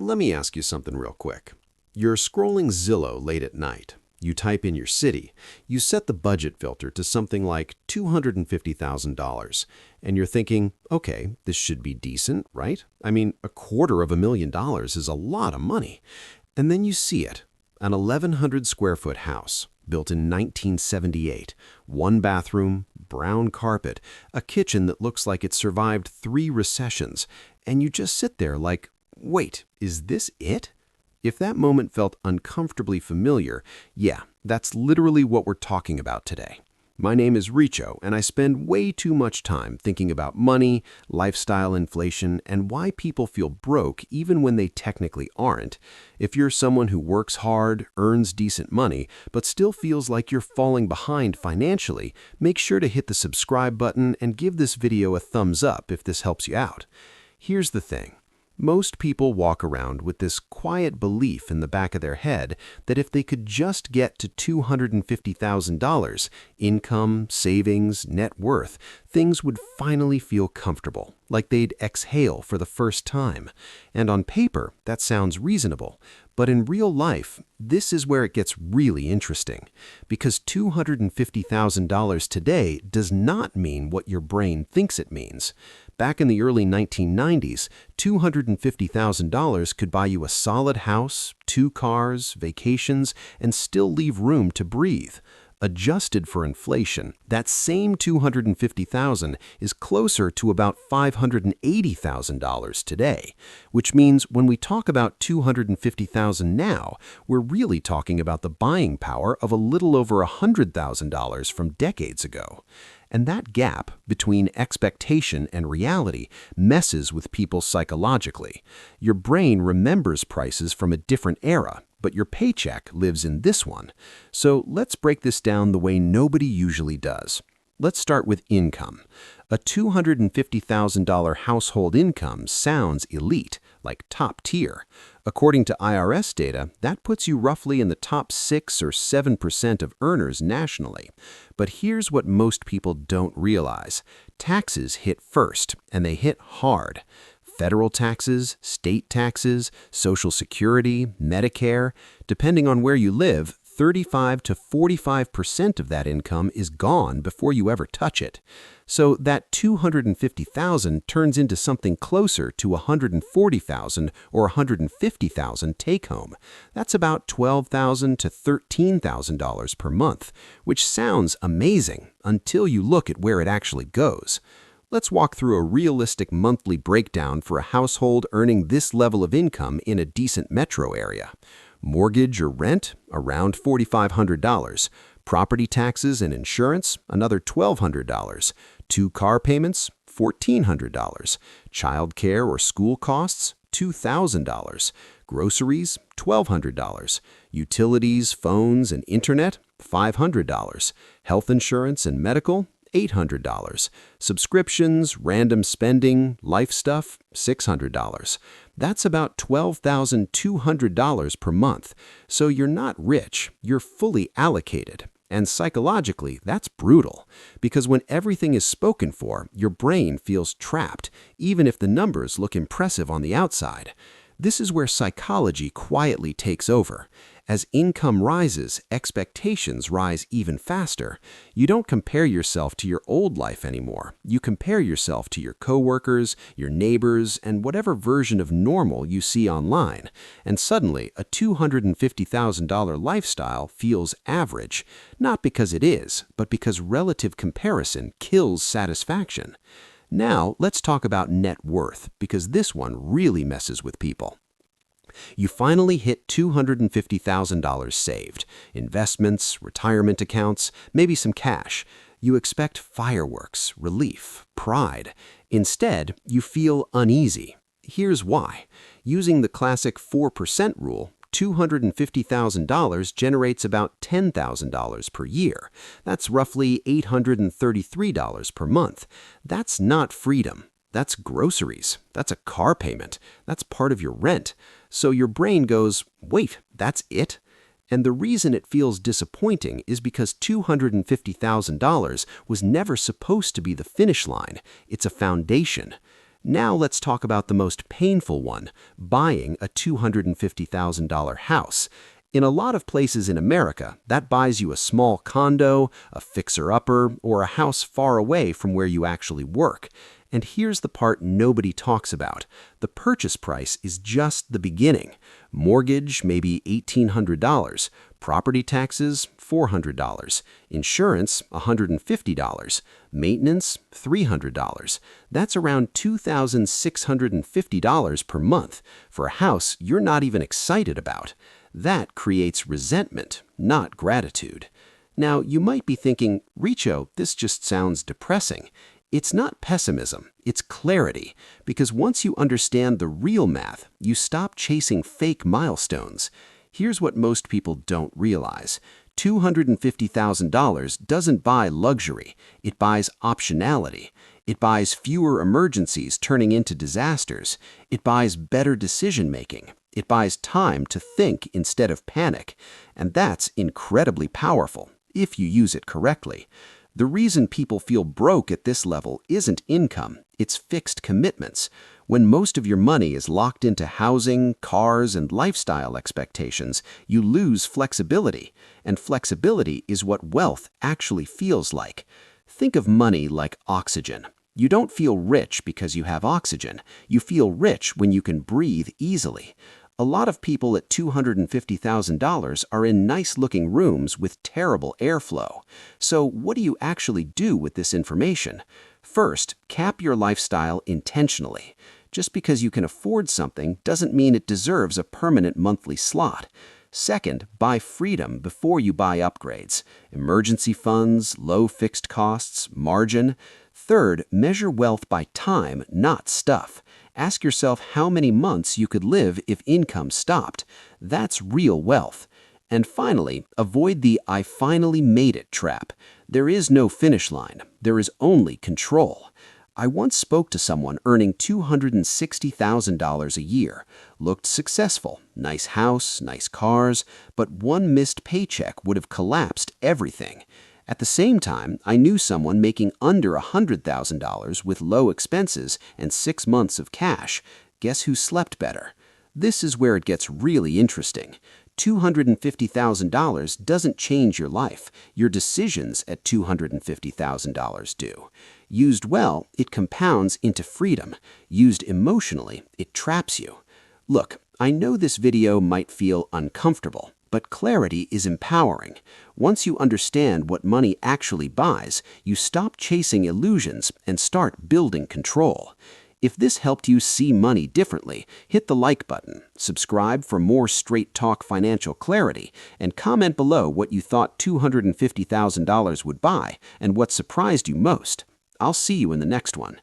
Let me ask you something real quick. You're scrolling Zillow late at night. You type in your city. You set the budget filter to something like $250,000. And you're thinking, okay, this should be decent, right? I mean, $250,000 is a lot of money. And then you see it, an 1,100 square foot house built in 1978, one bathroom, brown carpet, a kitchen that looks like it survived 3 recessions, and you just sit there like, wait, is this it? If that moment felt uncomfortably familiar, yeah, that's literally what we're talking about today. My name is Richo, and I spend way too much time thinking about money, lifestyle inflation, and why people feel broke even when they technically aren't. If you're someone who works hard, earns decent money, but still feels like you're falling behind financially, make sure to hit the subscribe button and give this video a thumbs up if this helps you out. Here's the thing. Most people walk around with this quiet belief in the back of their head that if they could just get to $250,000, income, savings, net worth, things would finally feel comfortable, like they'd exhale for the first time. And on paper, that sounds reasonable. But in real life, this is where it gets really interesting. Because $250,000 today does not mean what your brain thinks it means. Back in the early 1990s, $250,000 could buy you a solid house, 2 cars, vacations, and still leave room to breathe. Adjusted for inflation, that same $250,000 is closer to about $580,000 today, which means when we talk about $250,000 now, we're really talking about the buying power of a little over $100,000 from decades ago. And that gap between expectation and reality messes with people psychologically. Your brain remembers prices from a different era, but your paycheck lives in this one. So let's break this down the way nobody usually does. Let's start with income. A $250,000 household income sounds elite, like top tier. According to IRS data, that puts you roughly in the top 6 or 7% of earners nationally. But here's what most people don't realize. Taxes hit first, and they hit hard. Federal taxes, state taxes, Social Security, Medicare. Depending on where you live, 35 to 45% of that income is gone before you ever touch it. So that $250,000 turns into something closer to $140,000 or $150,000 take-home. That's about $12,000 to $13,000 per month, which sounds amazing until you look at where it actually goes. Let's walk through a realistic monthly breakdown for a household earning this level of income in a decent metro area. Mortgage or rent, around $4,500. Property taxes and insurance, another $1,200. 2 car payments, $1,400. Child care or school costs, $2,000. Groceries, $1,200. Utilities, phones, and internet, $500. Health insurance and medical, $800. Subscriptions, random spending, life stuff, $600. That's about $12,200 per month. So you're not rich, you're fully allocated. And psychologically, that's brutal. Because when everything is spoken for, your brain feels trapped, even if the numbers look impressive on the outside. This is where psychology quietly takes over. As income rises, expectations rise even faster. You don't compare yourself to your old life anymore. You compare yourself to your coworkers, your neighbors, and whatever version of normal you see online. And suddenly, a $250,000 lifestyle feels average. Not because it is, but because relative comparison kills satisfaction. Now, let's talk about net worth, because this one really messes with people. You finally hit $250,000 saved. Investments, retirement accounts, maybe some cash. You expect fireworks, relief, pride. Instead, you feel uneasy. Here's why. Using the classic 4% rule, $250,000 generates about $10,000 per year. That's roughly $833 per month. That's not freedom. That's groceries. That's a car payment. That's part of your rent. So your brain goes, wait, that's it? And the reason it feels disappointing is because $250,000 was never supposed to be the finish line. It's a foundation. Now let's talk about the most painful one, buying a $250,000 house. In a lot of places in America, that buys you a small condo, a fixer-upper, or a house far away from where you actually work. And here's the part nobody talks about. The purchase price is just the beginning. Mortgage, maybe $1,800. Property taxes, $400. Insurance, $150. Maintenance, $300. That's around $2,650 per month for a house you're not even excited about. That creates resentment, not gratitude. Now, you might be thinking, Richo, this just sounds depressing. It's not pessimism, it's clarity, because once you understand the real math, you stop chasing fake milestones. Here's what most people don't realize. $250,000 doesn't buy luxury, it buys optionality. It buys fewer emergencies turning into disasters. It buys better decision-making. It buys time to think instead of panic. And that's incredibly powerful, if you use it correctly. The reason people feel broke at this level isn't income, it's fixed commitments. When most of your money is locked into housing, cars, and lifestyle expectations, you lose flexibility. And flexibility is what wealth actually feels like. Think of money like oxygen. You don't feel rich because you have oxygen. You feel rich when you can breathe easily. A lot of people at $250,000 are in nice-looking rooms with terrible airflow. So what do you actually do with this information? First, cap your lifestyle intentionally. Just because you can afford something doesn't mean it deserves a permanent monthly slot. Second, buy freedom before you buy upgrades. Emergency funds, low fixed costs, margin. Third, measure wealth by time, not stuff. Ask yourself how many months you could live if income stopped. That's real wealth. And finally, avoid the "I finally made it" trap. There is no finish line. There is only control. I once spoke to someone earning $260,000 a year. Looked successful, nice house, nice cars, but one missed paycheck would have collapsed everything. At the same time, I knew someone making under $100,000 with low expenses and 6 months of cash. Guess who slept better? This is where it gets really interesting. $250,000 doesn't change your life. Your decisions at $250,000 do. Used well, it compounds into freedom. Used emotionally, it traps you. Look, I know this video might feel uncomfortable, but clarity is empowering. Once you understand what money actually buys, you stop chasing illusions and start building control. If this helped you see money differently, hit the like button, subscribe for more straight-talk financial clarity, and comment below what you thought $250,000 would buy and what surprised you most. I'll see you in the next one.